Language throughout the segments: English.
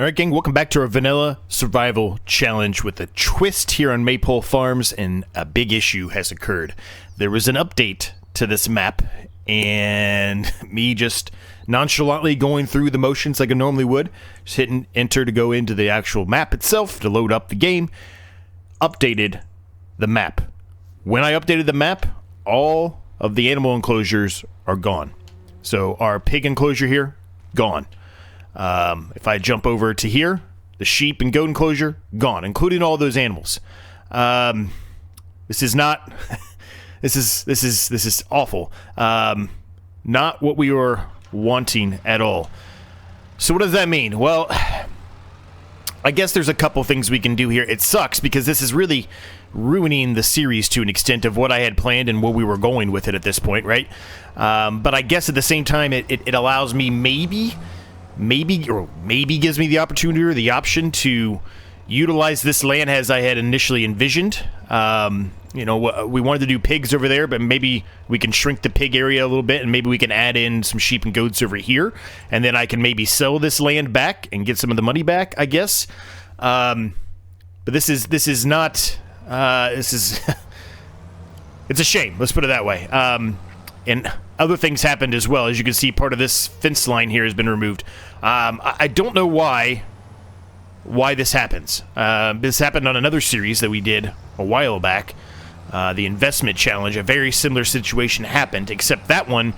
Alright gang, welcome back to our vanilla survival challenge with a twist here on Maypole Farms, and a big issue has occurred. There was an update to this map, and me just nonchalantly going through the motions like I normally would, just hitting enter to go into the actual map itself to load up the game, updated the map. When I updated the map, all of the animal enclosures are gone. So our pig enclosure here, gone. If I jump over to here, the sheep and goat enclosure, gone, including all those animals. This is not, this is awful. Not what we were wanting at all. So what does that mean? Well, I guess there's a couple things we can do here. It sucks because this is really ruining the series to an extent of what I had planned and where we were going with it at this point, right? But I guess at the same time, it allows me maybe gives me the opportunity or the option to utilize this land as I had initially envisioned. You know, we wanted to do pigs over there, but maybe we can shrink the pig area a little bit, and maybe we can add in some sheep and goats over here, and then I can maybe sell this land back and get some of the money back, I guess. But this is not. It's a shame. Let's put it that way. And other things happened as well. As you can see, part of this fence line here has been removed. I don't know why this happens. This happened on another series that we did a while back, the investment challenge. A very similar situation happened, except that one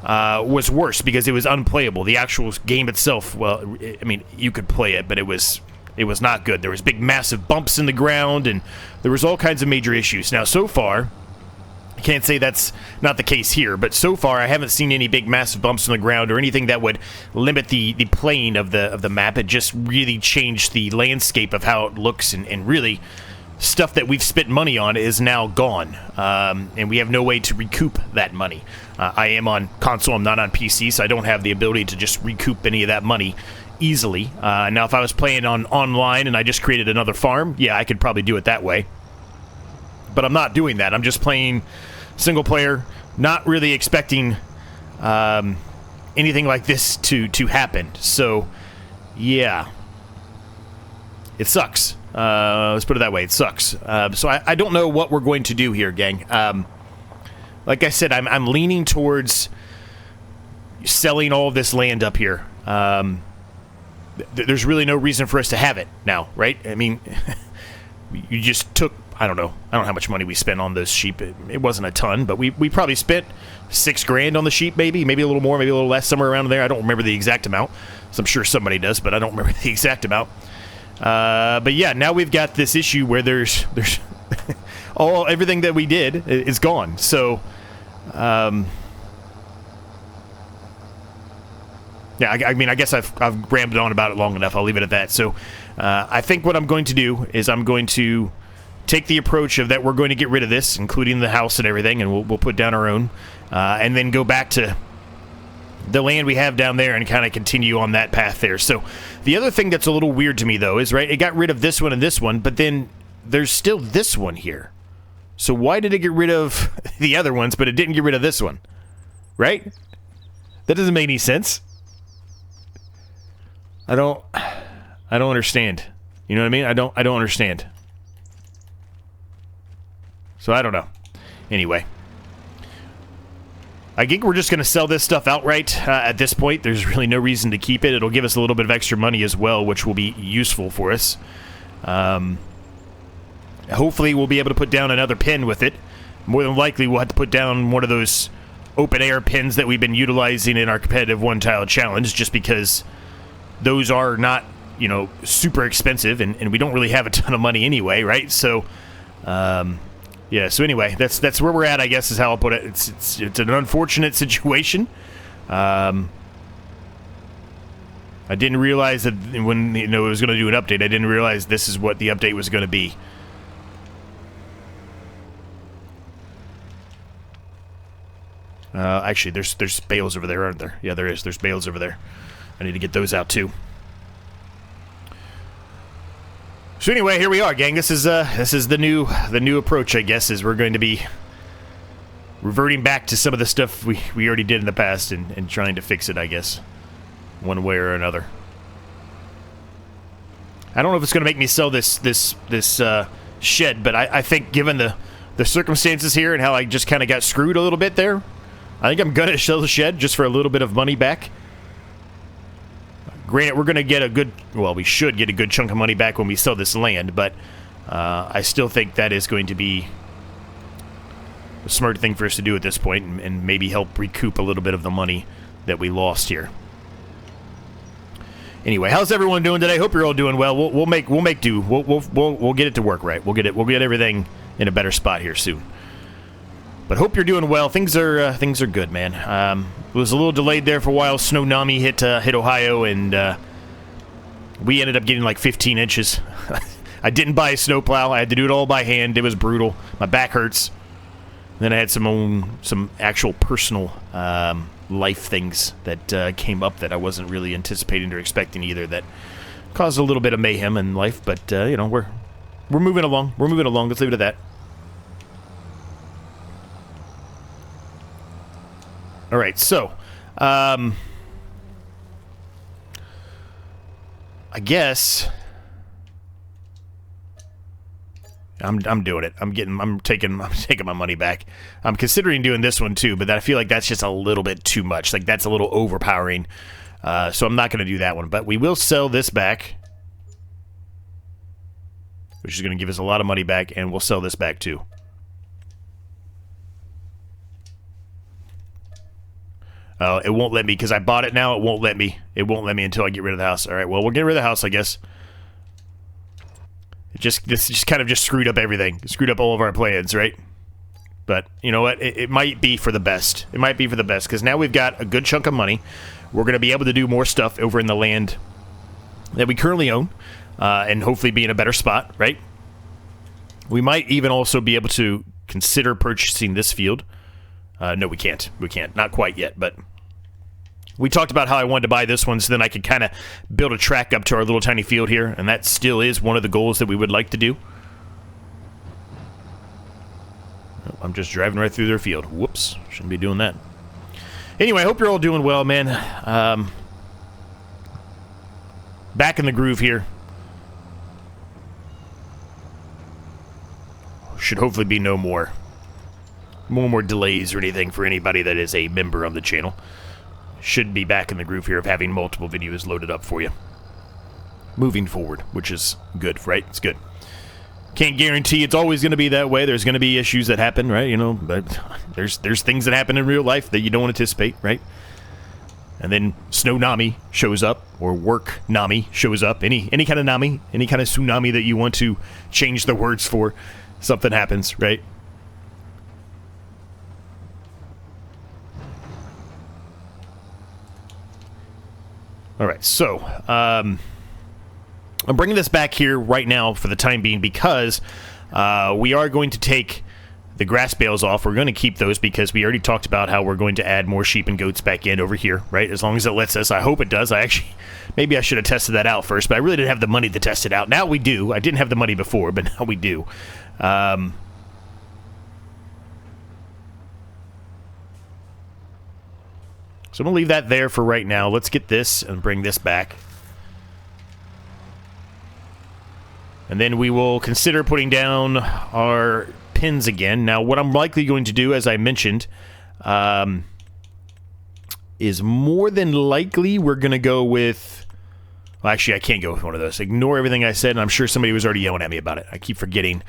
was worse because it was unplayable. The actual game itself, well, I mean, you could play it, but it was not good. There was big, massive bumps in the ground, and there was all kinds of major issues. Now, so far, I can't say that's not the case here, but so far I haven't seen any big massive bumps on the ground or anything that would limit the plane of the map. It just really changed the landscape of how it looks, and really stuff that we've spent money on is now gone, and we have no way to recoup that money. I am on console, I'm not on PC, so I don't have the ability to just recoup any of that money easily. Now if I was playing online and I just created another farm, yeah, I could probably do it that way. But I'm not doing that. I'm just playing single player, not really expecting anything like this to happen. So, yeah. It sucks. Let's put it that way. It sucks. So I don't know what we're going to do here, gang. Like I said, I'm leaning towards selling all of this land up here. There's really no reason for us to have it now, right? I mean, you just took... I don't know how much money we spent on those sheep. It wasn't a ton, but we probably spent $6 grand on the sheep, maybe a little more, maybe a little less, somewhere around there. I don't remember the exact amount. So I'm sure somebody does, but I don't remember the exact amount. But yeah, now we've got this issue where there's everything that we did is gone. So, yeah, I mean, I guess I've rambled on about it long enough. I'll leave it at that. So, I think what I'm going to do is I'm going to take the approach of that we're going to get rid of this, including the house and everything, and we'll put down our own, and then go back to the land we have down there and kind of continue on that path there. So the other thing that's a little weird to me, though, is, right, it got rid of this one and this one, but then there's still this one here. So why did it get rid of the other ones, but it didn't get rid of this one? Right? That doesn't make any sense. I don't understand. You know what I mean? I don't understand. So I don't know. Anyway, I think we're just going to sell this stuff outright at this point. There's really no reason to keep it. It'll give us a little bit of extra money as well, which will be useful for us. Hopefully we'll be able to put down another pen with it. More than likely we'll have to put down one of those open air pens that we've been utilizing in our competitive one-tile challenge, just because those are not, you know, super expensive, and we don't really have a ton of money anyway, right? So, yeah, so anyway, that's where we're at, I guess, is how I'll put it. It's an unfortunate situation. I didn't realize that when, you know, it was going to do an update, I didn't realize this is what the update was going to be. Actually, there's bales over there, aren't there? Yeah, there is. There's bales over there. I need to get those out, too. So anyway, here we are, gang. This is the new approach, I guess, is we're going to be reverting back to some of the stuff we already did in the past and trying to fix it, I guess, one way or another. I don't know if it's going to make me sell this shed, but I think given the circumstances here and how I just kind of got screwed a little bit there, I think I'm going to sell the shed just for a little bit of money back. Granted, we're going to get a good, well, we should get a good chunk of money back when we sell this land, but I still think that is going to be a smart thing for us to do at this point, and maybe help recoup a little bit of the money that we lost here. Anyway, how's everyone doing today? Hope you're all doing well. We'll make do. We'll get it to work right. We'll get everything in a better spot here soon. But hope you're doing well. Things are good, man. It was a little delayed there for a while. Snow-nami hit Ohio, and we ended up getting like 15 inches. I didn't buy a snowplow. I had to do it all by hand. It was brutal. My back hurts. Then I had some actual personal life things that came up that I wasn't really anticipating or expecting either. That caused a little bit of mayhem in life. But you know, we're moving along. We're moving along. Let's leave it at that. All right, so I guess I'm doing it. I'm taking my money back. I'm considering doing this one too, but I feel like that's just a little bit too much. Like that's a little overpowering. So I'm not going to do that one, but we will sell this back, which is going to give us a lot of money back, and we'll sell this back too. It won't let me because I bought it now. It won't let me. It won't let me until I get rid of the house. All right, well, we'll get rid of the house, I guess. This just kind of just screwed up everything. It screwed up all of our plans, right? But you know what? It might be for the best. It might be for the best because now we've got a good chunk of money. We're going to be able to do more stuff over in the land that we currently own, and hopefully be in a better spot, right? We might even also be able to consider purchasing this field. No, we can't. We can't. Not quite yet, but we talked about how I wanted to buy this one so then I could kind of build a track up to our little tiny field here, and that still is one of the goals that we would like to do. Oh, I'm just driving right through their field. Whoops. Shouldn't be doing that. Anyway, I hope you're all doing well, man. Back in the groove here. Should hopefully be no more delays or anything for anybody that is a member of the channel. Should be back in the groove here of having multiple videos loaded up for you moving forward, which is good, right? It's good. Can't guarantee it's always going to be that way. There's going to be issues that happen, right? You know, but there's things that happen in real life that you don't anticipate, right? And then Snow-nami shows up, or Work-nami shows up. Any kind of nami, any kind of tsunami that you want to change the words for, something happens, right? All right, so I'm bringing this back here right now for the time being because we are going to take the grass bales off. We're going to keep those because we already talked about how we're going to add more sheep and goats back in over here, right? As long as it lets us. I hope it does. Maybe I should have tested that out first, but I really didn't have the money to test it out. Now we do. I didn't have the money before, but now we do. So I'm going to leave that there for right now. Let's get this and bring this back. And then we will consider putting down our pins again. Now, what I'm likely going to do, as I mentioned, is more than likely we're going to go with... Well, actually, I can't go with one of those. Ignore everything I said, and I'm sure somebody was already yelling at me about it. I keep forgetting.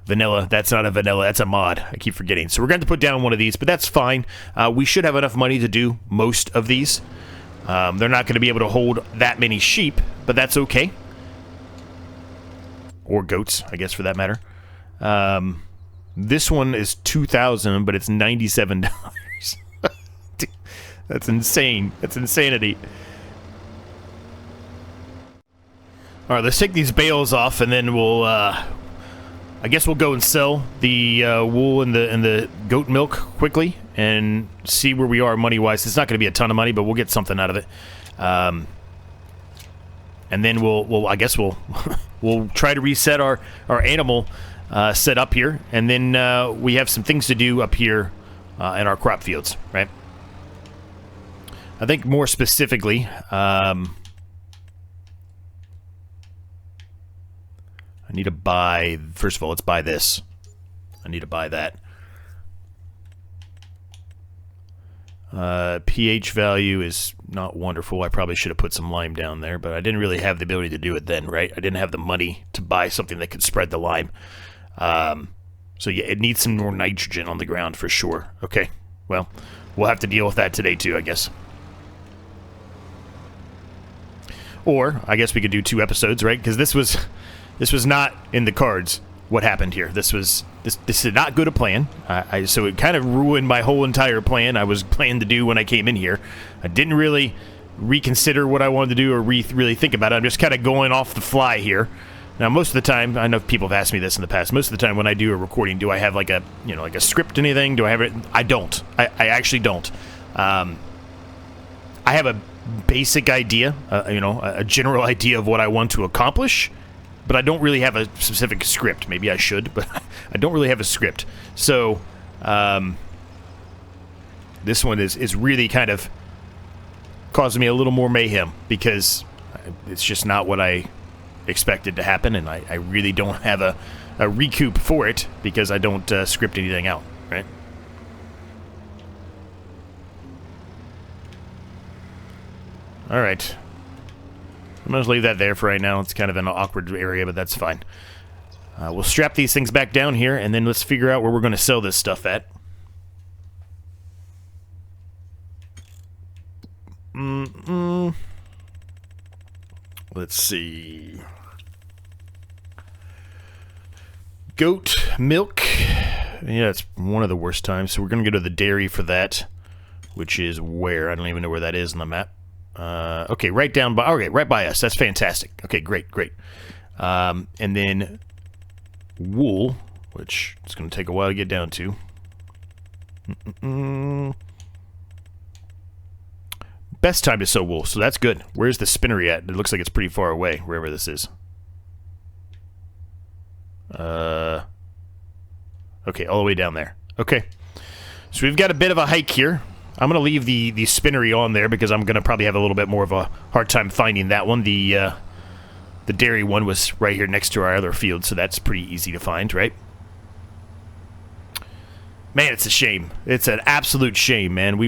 Vanilla, that's not a vanilla, that's a mod. I keep forgetting. So we're going to put down one of these, but that's fine. We should have enough money to do most of these. They're not going to be able to hold that many sheep, but that's okay. Or goats, I guess, for that matter. This one is $2,000, but it's $97. That's insane. That's insanity. All right, let's take these bales off, and then we'll... I guess we'll go and sell the wool and the goat milk quickly and see where we are money-wise. It's not going to be a ton of money, but we'll get something out of it. And then I guess we'll we'll try to reset our animal set up here, and then we have some things to do up here in our crop fields, right? I think more specifically, I need to buy... First of all, let's buy this. I need to buy that. pH value is not wonderful. I probably should have put some lime down there, but I didn't really have the ability to do it then, right? I didn't have the money to buy something that could spread the lime. So yeah, it needs some more nitrogen on the ground for sure. Okay, well, we'll have to deal with that today too, I guess. Or, I guess we could do 2 episodes, right? Because this was not in the cards, what happened here. This did not go to plan. So it kind of ruined my whole entire plan I was planning to do when I came in here. I didn't really reconsider what I wanted to do or really think about it. I'm just kind of going off the fly here. Now, most of the time, I know people have asked me this in the past, most of the time when I do a recording, do I have like a, like a script, anything? Do I have it? I don't. I actually don't. I have a basic idea, a general idea of what I want to accomplish, but I don't really have a specific script. Maybe I should, but I don't really have a script. So, this one is really kind of causing me a little more mayhem because it's just not what I expected to happen, and I really don't have a recoup for it because I don't script anything out, right? Alright. I'm going to leave that there for right now. It's kind of an awkward area, but that's fine. We'll strap these things back down here, and then let's figure out where we're going to sell this stuff at. Let's see. Goat milk. Yeah, it's one of the worst times. So we're going to go to the dairy for that, which is where? I don't even know where that is on the map. Okay, right down by... Okay, right by us. That's fantastic. Okay, great. And then wool, which is going to take a while to get down to. Best time to sow wool, so that's good. Where's the spinnery at? It looks like it's pretty far away, wherever this is. Okay, all the way down there. Okay. So we've got a bit of a hike here. I'm going to leave the spinnery on there because I'm going to probably have a little bit more of a hard time finding that one. The dairy one was right here next to our other field, so that's pretty easy to find, right? Man, it's a shame. It's an absolute shame, man.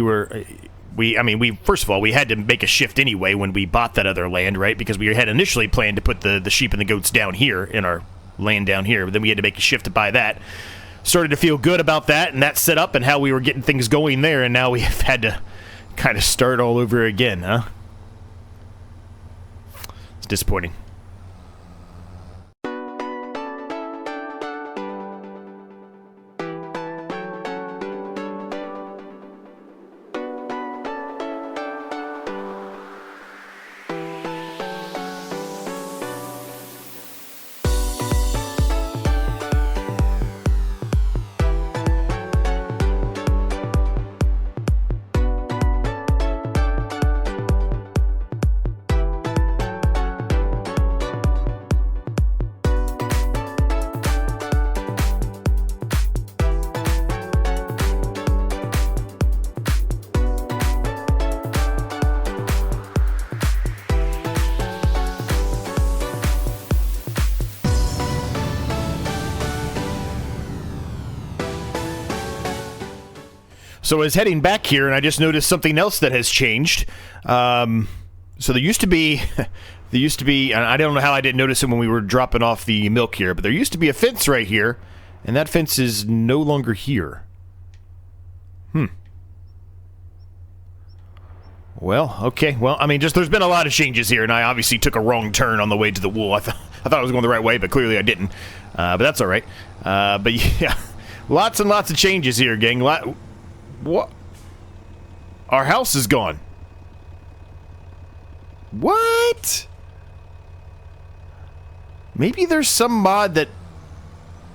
First of all, we had to make a shift anyway when we bought that other land, right? Because we had initially planned to put the sheep and the goats down here in our land down here, but then we had to make a shift to buy that. Started to feel good about that and that set up and how we were getting things going there, and now we have had to kind of start all over again, huh? It's disappointing. So I was heading back here, and I just noticed something else that has changed. So there used to be, and I don't know how I didn't notice it when we were dropping off the milk here, but there used to be a fence right here, and that fence is no longer here. Well, okay. Well, I mean, there's been a lot of changes here, and I obviously took a wrong turn on the way to the wool. I thought I was going the right way, but clearly I didn't. But that's all right. But yeah, lots and lots of changes here, gang. What? Our house is gone. What? Maybe there's some mod that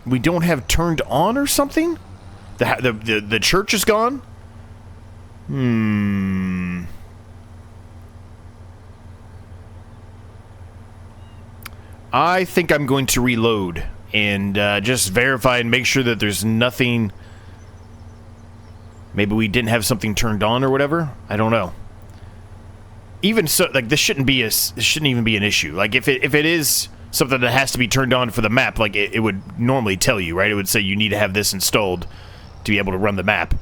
we don't have turned on or something? The church is gone? I think I'm going to reload and just verify and make sure that there's nothing... Maybe we didn't have something turned on or whatever. I don't know. Even so, like, this shouldn't even be an issue. Like, if it is something that has to be turned on for the map, like it would normally tell you, right? It would say you need to have this installed to be able to run the map.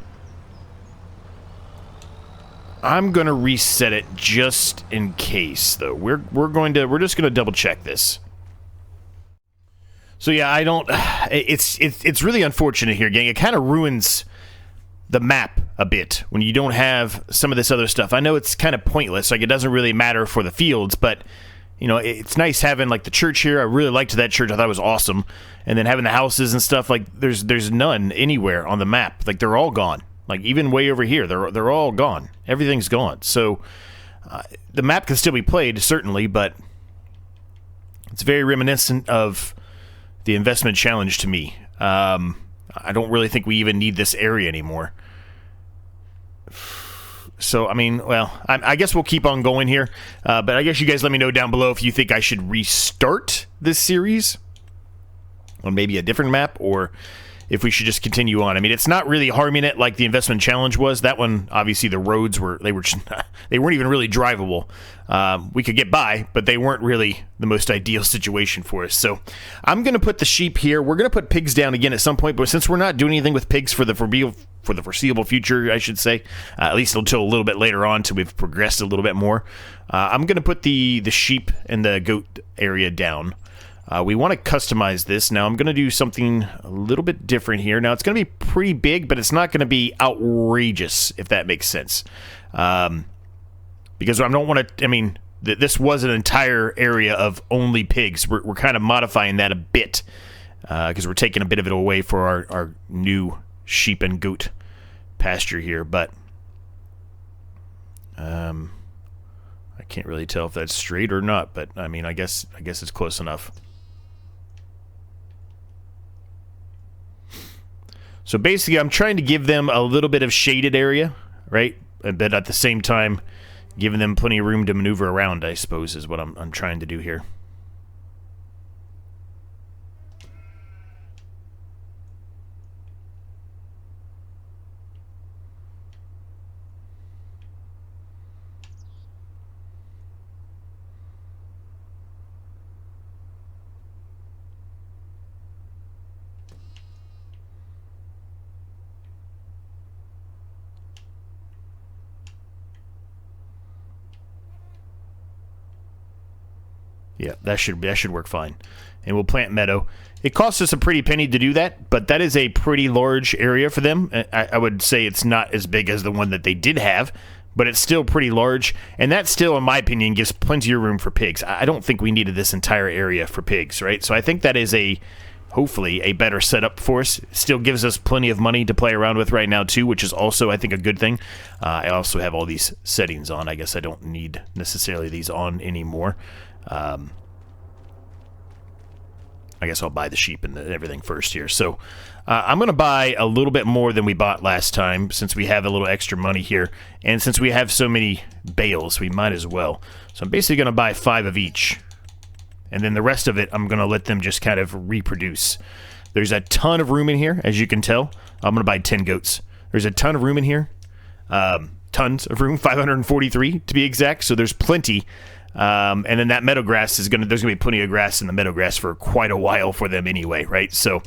I'm gonna reset it just in case, though. We're just gonna double check this. So yeah, I don't. It's really unfortunate here, gang. It kind of ruins the map a bit when you don't have some of this other stuff. I know it's kind of pointless, like it doesn't really matter for the fields, but you know, it's nice having like the church here. I really liked that church. I thought it was awesome. And then having the houses and stuff, like there's none anywhere on the map. Like they're all gone. Like even way over here, they're all gone. Everything's gone. So the map can still be played, certainly, but it's very reminiscent of the investment challenge to me. I don't really think we even need this area anymore. So, I mean, well, I guess we'll keep on going here. But I guess you guys let me know down below if you think I should restart this series on maybe a different map, or if we should just continue on. I mean, it's not really harming it like the investment challenge was. That one, obviously, the roads they weren't even really drivable. We could get by, but they weren't really the most ideal situation for us. So I'm going to put the sheep here. We're going to put pigs down again at some point, but since we're not doing anything with pigs for the foreseeable future, I should say, at least until a little bit later on, till we've progressed a little bit more, I'm going to put the sheep and the goat area down. We want to customize this. Now, I'm going to do something a little bit different here. Now, it's going to be pretty big, but it's not going to be outrageous, if that makes sense. Because I don't want to, I mean, this was an entire area of only pigs. We're kind of modifying that a bit, because we're taking a bit of it away for our new sheep and goat pasture here. But I can't really tell if that's straight or not, but I mean, I guess it's close enough. So basically, I'm trying to give them a little bit of shaded area, right? But at the same time, giving them plenty of room to maneuver around, I suppose, is what I'm trying to do here. Yeah, that should work fine. And we'll plant meadow. It costs us a pretty penny to do that, but that is a pretty large area for them. I would say it's not as big as the one that they did have, but it's still pretty large. And that still, in my opinion, gives plenty of room for pigs. I don't think we needed this entire area for pigs, right? So I think that is hopefully a better setup for us. It still gives us plenty of money to play around with right now too, which is also, I think, a good thing. I also have all these settings on. I guess I don't need necessarily these on anymore. I guess I'll buy the sheep and everything first here. So I'm going to buy a little bit more than we bought last time, since we have a little extra money here. And since we have so many bales, we might as well. So I'm basically going to buy 5 of each. And then the rest of it, I'm going to let them just kind of reproduce. There's a ton of room in here, as you can tell. I'm going to buy 10 goats. There's a ton of room in here. Tons of room, 543 to be exact. So there's plenty. And then that meadow grass there's gonna be plenty of grass in the meadow grass for quite a while for them anyway, right? So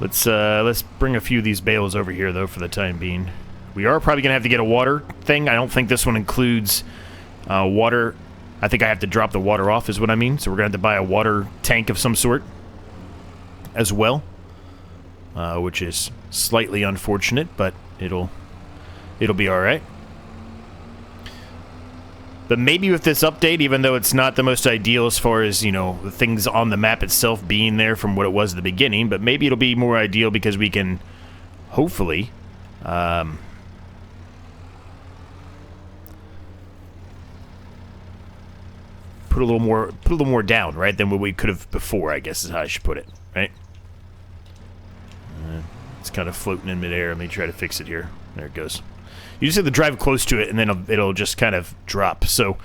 let's bring a few of these bales over here though for the time being. We are probably gonna have to get a water thing. I don't think this one includes water. I think I have to drop the water off is what I mean. So we're gonna have to buy a water tank of some sort as well, which is slightly unfortunate, but it'll be all right. But maybe with this update, even though it's not the most ideal as far as, you know, the things on the map itself being there from what it was at the beginning, but maybe it'll be more ideal because we can hopefully put a little more down, right, than what we could have before, I guess is how I should put it, right? It's kind of floating in midair. Let me try to fix it here. There it goes. You just have to drive close to it, and then it'll just kind of drop. So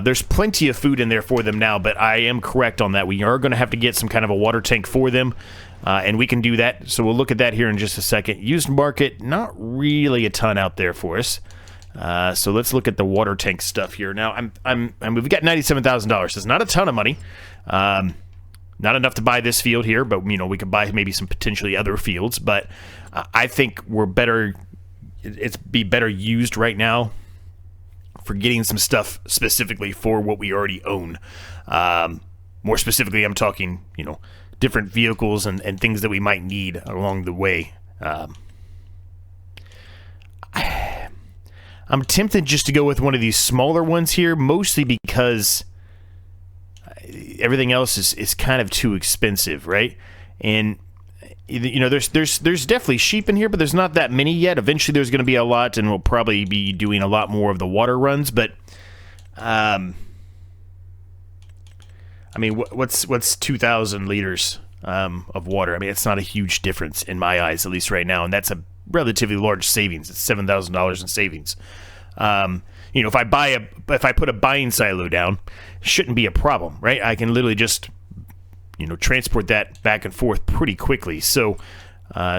There's plenty of food in there for them now, but I am correct on that. We are going to have to get some kind of a water tank for them, and we can do that. So we'll look at that here in just a second. Used market, not really a ton out there for us. So let's look at the water tank stuff here. Now, we've got $97,000. It's not a ton of money. Not enough to buy this field here, but we could buy maybe some potentially other fields. But I think we're better. It's be better used right now for getting some stuff specifically for what we already own. More specifically, I'm talking, different vehicles and things that we might need along the way. I'm tempted just to go with one of these smaller ones here, mostly because everything else is kind of too expensive, right? And there's definitely sheep in here, but there's not that many yet. Eventually, there's going to be a lot, and we'll probably be doing a lot more of the water runs. But, what's 2,000 liters of water? I mean, it's not a huge difference in my eyes, at least right now, and that's a relatively large savings. It's $7,000 in savings. If I put a buying silo down, it shouldn't be a problem, right? I can literally just transport that back and forth pretty quickly. So,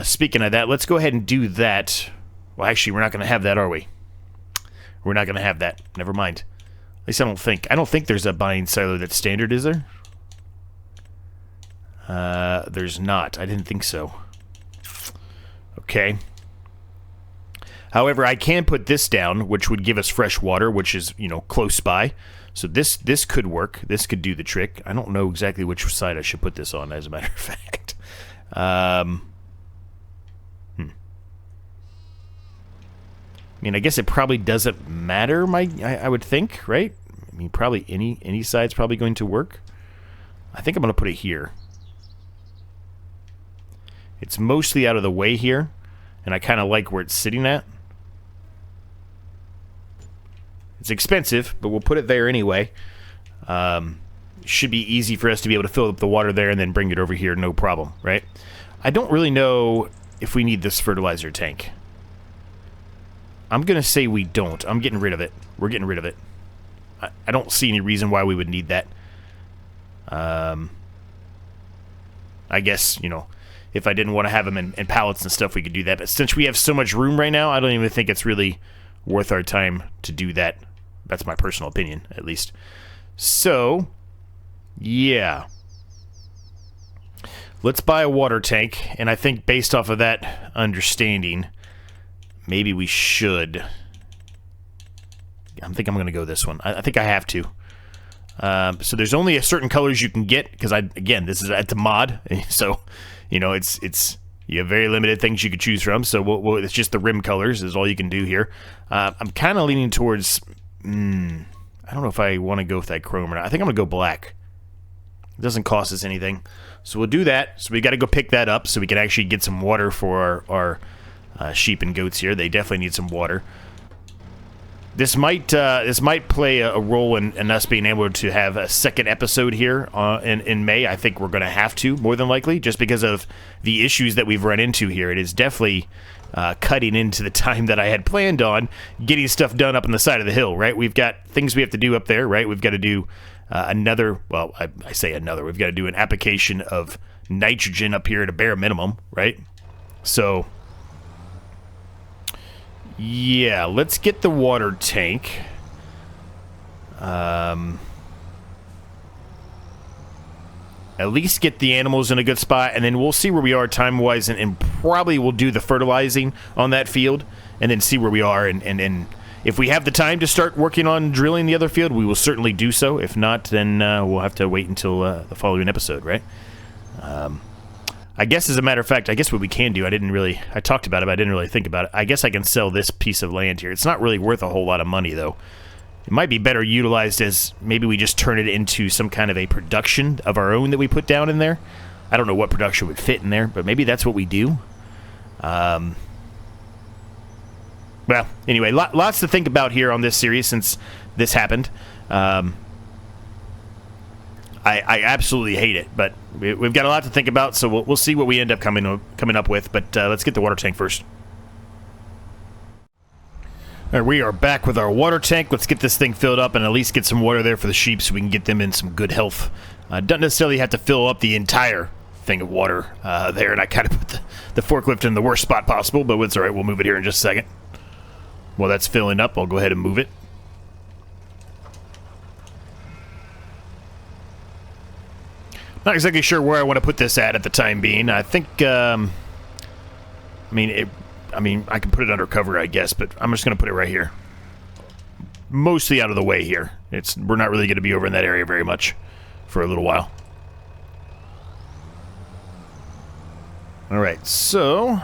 speaking of that, let's go ahead and do that. Well, actually, we're not going to have that, are we? We're not going to have that. Never mind. At least I don't think. I don't think there's a buying silo that's standard, is there? There's not. I didn't think so. Okay. However, I can put this down, which would give us fresh water, which is, close by. So this could work. This could do the trick. I don't know exactly which side I should put this on, as a matter of fact. I guess it probably doesn't matter, I would think, right? Probably any side's probably going to work. I think I'm going to put it here. It's mostly out of the way here, and I kind of like where it's sitting at. It's expensive, but we'll put it there anyway. Should be easy for us to be able to fill up the water there and then bring it over here, no problem, right? I don't really know if we need this fertilizer tank. I'm going to say we don't. I'm getting rid of it. We're getting rid of it. I don't see any reason why we would need that. I guess, if I didn't want to have them in pallets and stuff, we could do that. But since we have so much room right now, I don't even think it's really worth our time to do that. That's my personal opinion, at least. So, yeah. Let's buy a water tank, and I think based off of that understanding, maybe we should. I think I'm going to go this one. I think I have to. So there's only a certain colors you can get, because again, this is at the mod, so it's you have very limited things you could choose from. So it's just the rim colors is all you can do here. I'm kind of leaning towards. I don't know if I want to go with that chrome or not. I think I'm gonna go black. It doesn't cost us anything, so we'll do that. So we got to go pick that up so we can actually get some water for our sheep and goats here. They definitely need some water. This might play a role in us being able to have a second episode here in May. I think we're going to have to, more than likely, just because of the issues that we've run into here. It is definitely cutting into the time that I had planned on getting stuff done up on the side of the hill, right? We've got things we have to do up there, right? We've got to do another, well, I say another. We've got to do an application of nitrogen up here at a bare minimum, right? So, yeah, let's get the water tank. At least get the animals in a good spot, and then we'll see where we are time-wise, and probably we'll do the fertilizing on that field, and then see where we are, and if we have the time to start working on drilling the other field, we will certainly do so. If not, then we'll have to wait until the following episode, right? I guess, as a matter of fact, I guess what we can do, I talked about it, but I didn't really think about it. I guess I can sell this piece of land here. It's not really worth a whole lot of money, though. It might be better utilized as maybe we just turn it into some kind of a production of our own that we put down in there. I don't know what production would fit in there, but maybe that's what we do. Well, anyway, lots to think about here on this series since this happened. I absolutely hate it, but we've got a lot to think about, so we'll see what we end up coming up with. But let's get the water tank first. All right, we are back with our water tank. Let's get this thing filled up and at least get some water there for the sheep so we can get them in some good health. Don't necessarily have to fill up the entire thing of water there, and I kind of put the forklift in the worst spot possible, but it's all right. We'll move it here in just a second. While that's filling up, I'll go ahead and move it. Not exactly sure where I want to put this at the time being. I think, I mean, I can put it under cover, I guess, but I'm just going to put it right here. Mostly out of the way here. We're not really going to be over in that area very much for a little while. Alright, so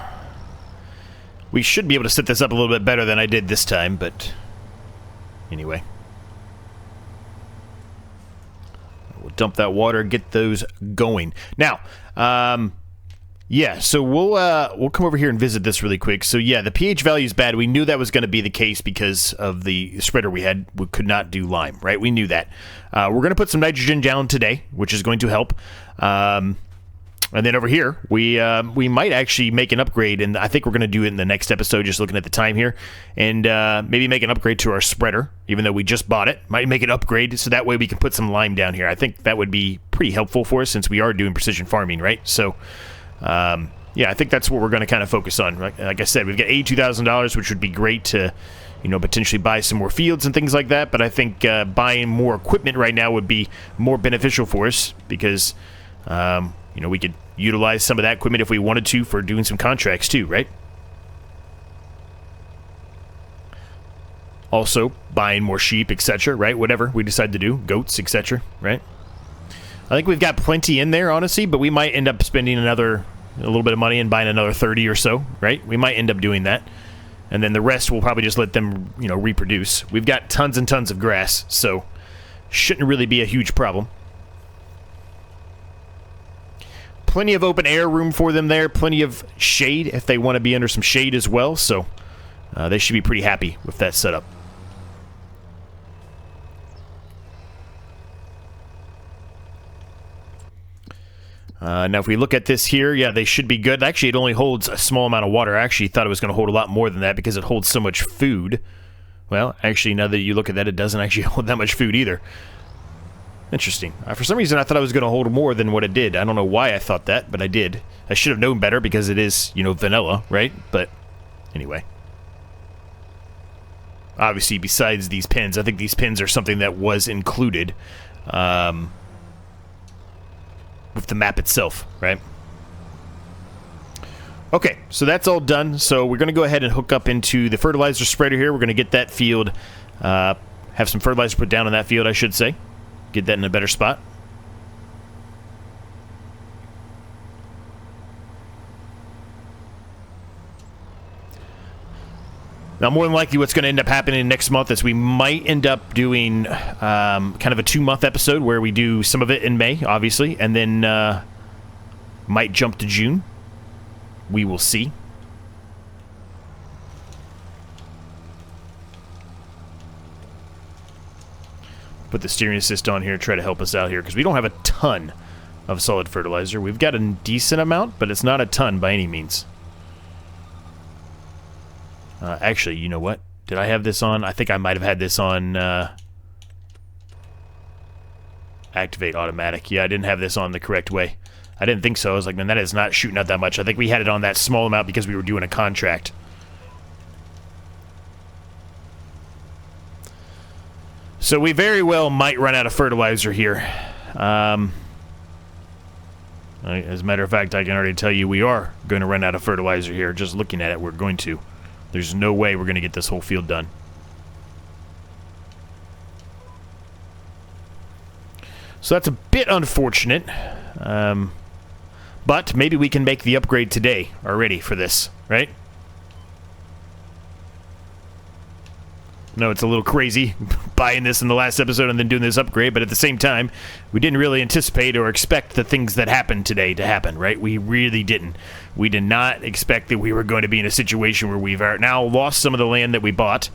we should be able to set this up a little bit better than I did this time, but anyway. We'll dump that water, get those going. Now, yeah, so we'll come over here and visit this really quick. So yeah, the pH value is bad. We knew that was going to be the case because of the spreader we had. We could not do lime, right? We knew that. We're going to put some nitrogen down today, which is going to help. And then over here, we might actually make an upgrade, and I think we're going to do it in the next episode, just looking at the time here, and maybe make an upgrade to our spreader, even though we just bought it. Might make an upgrade, so that way we can put some lime down here. I think that would be pretty helpful for us, since we are doing precision farming, right? So, yeah, I think that's what we're going to kind of focus on. Like I said, we've got $82,000, which would be great to, potentially buy some more fields and things like that, but I think buying more equipment right now would be more beneficial for us, because we could utilize some of that equipment if we wanted to for doing some contracts too, right? Also, buying more sheep, etc., right? Whatever we decide to do, goats, etc., right? I think we've got plenty in there, honestly, but we might end up spending a little bit of money and buying another 30 or so, right? We might end up doing that. And then the rest we'll probably just let them, reproduce. We've got tons and tons of grass, so shouldn't really be a huge problem. Plenty of open air room for them there. Plenty of shade if they want to be under some shade as well. So they should be pretty happy with that setup. Now if we look at this here, yeah, they should be good. Actually, it only holds a small amount of water. I actually thought it was going to hold a lot more than that because it holds so much food. Well, actually, now that you look at that, it doesn't actually hold that much food either. Interesting. For some reason, I thought I was going to hold more than what it did. I don't know why I thought that, but I did. I should have known better because it is, vanilla, right? But anyway. Obviously, besides these pins, I think these pins are something that was included with the map itself, right? Okay, so that's all done. So we're going to go ahead and hook up into the fertilizer spreader here. We're going to get that field, have some fertilizer put down on that field, I should say. Get that in a better spot. Now, more than likely, what's going to end up happening next month is we might end up doing kind of a 2-month episode where we do some of it in May, obviously, and then might jump to June. We will see. Put the steering assist on here, try to help us out here, because we don't have a ton of solid fertilizer. We've got a decent amount, but it's not a ton by any means. Actually, you know what? Did I have this on? I think I might have had this on activate automatic. Yeah, I didn't have this on the correct way. I didn't think so. I was like, man, that is not shooting out that much. I think we had it on that small amount because we were doing a contract. So we very well might run out of fertilizer here. As a matter of fact, I can already tell you we are going to run out of fertilizer here. Just looking at it, we're going to. There's no way we're going to get this whole field done. So that's a bit unfortunate. But maybe we can make the upgrade today already for this, right? No, it's a little crazy buying this in the last episode and then doing this upgrade, but at the same time, we didn't really anticipate or expect the things that happened today to happen, right? We really didn't. We did not expect that we were going to be in a situation where we've now lost some of the land that we bought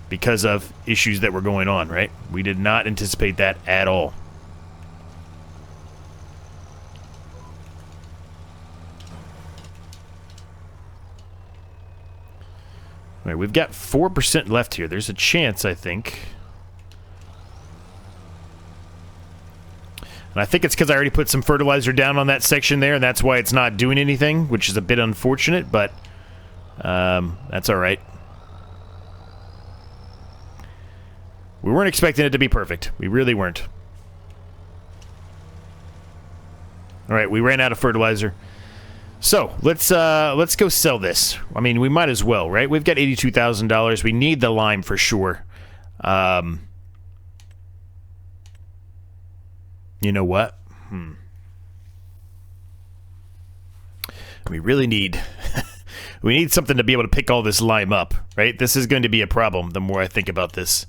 because of issues that were going on, right? We did not anticipate that at all. All right, we've got 4% left here. There's a chance, I think. And I think it's because I already put some fertilizer down on that section there, and that's why it's not doing anything, which is a bit unfortunate, but that's all right. We weren't expecting it to be perfect. We really weren't. All right, we ran out of fertilizer. So, let's go sell this. I mean, we might as well, right? We've got $82,000. We need the lime for sure. You know what? We really need... we need something to be able to pick all this lime up, right? This is going to be a problem the more I think about this.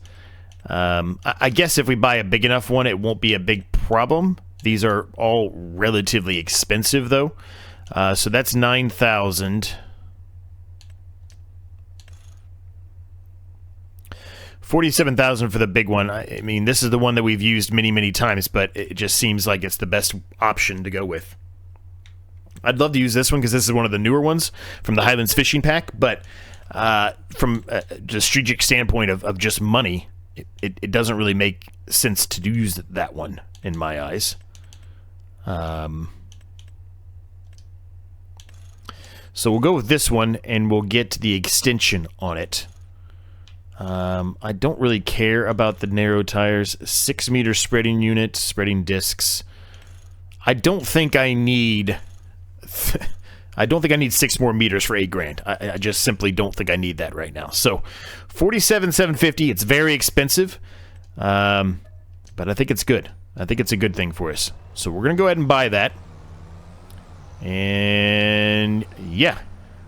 I guess if we buy a big enough one, it won't be a big problem. These are all relatively expensive, though. So that's 9,000. 47,000 for the big one. I mean, this is the one that we've used many, many times, but it just seems like it's the best option to go with. I'd love to use this one because this is one of the newer ones from the Highlands Fishing Pack, but from a strategic standpoint of just money, it doesn't really make sense to use that one in my eyes. So we'll go with this one, and we'll get the extension on it. I don't really care about the narrow tires. 6-meter spreading unit, spreading discs. I don't think I need... I don't think I need 6 more meters for $8,000. I just simply don't think I need that right now. So, $47,750. It's very expensive, but I think it's good. I think it's a good thing for us. So we're gonna go ahead and buy that. And yeah,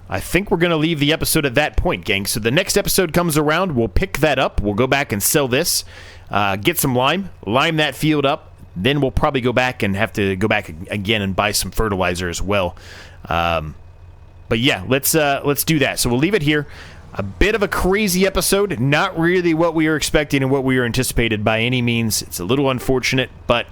I think we're gonna leave the episode at that point, gang. So the next episode comes around, we'll pick that up. We'll go back and sell this, get some lime that field up. Then we'll probably go back and have to go back again and buy some fertilizer as well. But yeah, let's do that. So we'll leave it here. A bit of a crazy episode, not really what we were expecting and what we were anticipated by any means. It's a little unfortunate, but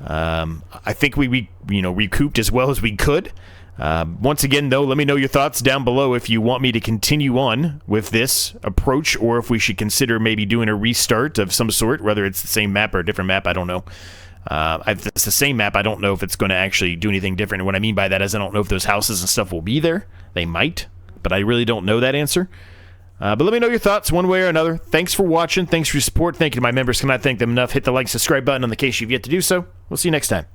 I think we recouped as well as we could. Once again, though, let me know your thoughts down below if you want me to continue on with this approach or if we should consider maybe doing a restart of some sort, whether it's the same map or a different map, I don't know. If it's the same map, I don't know if it's going to actually do anything different. And what I mean by that is I don't know if those houses and stuff will be there. They might, but I really don't know that answer. But let me know your thoughts one way or another. Thanks for watching. Thanks for your support. Thank you to my members. Cannot thank them enough. Hit the like, subscribe button in the case you've yet to do so. We'll see you next time.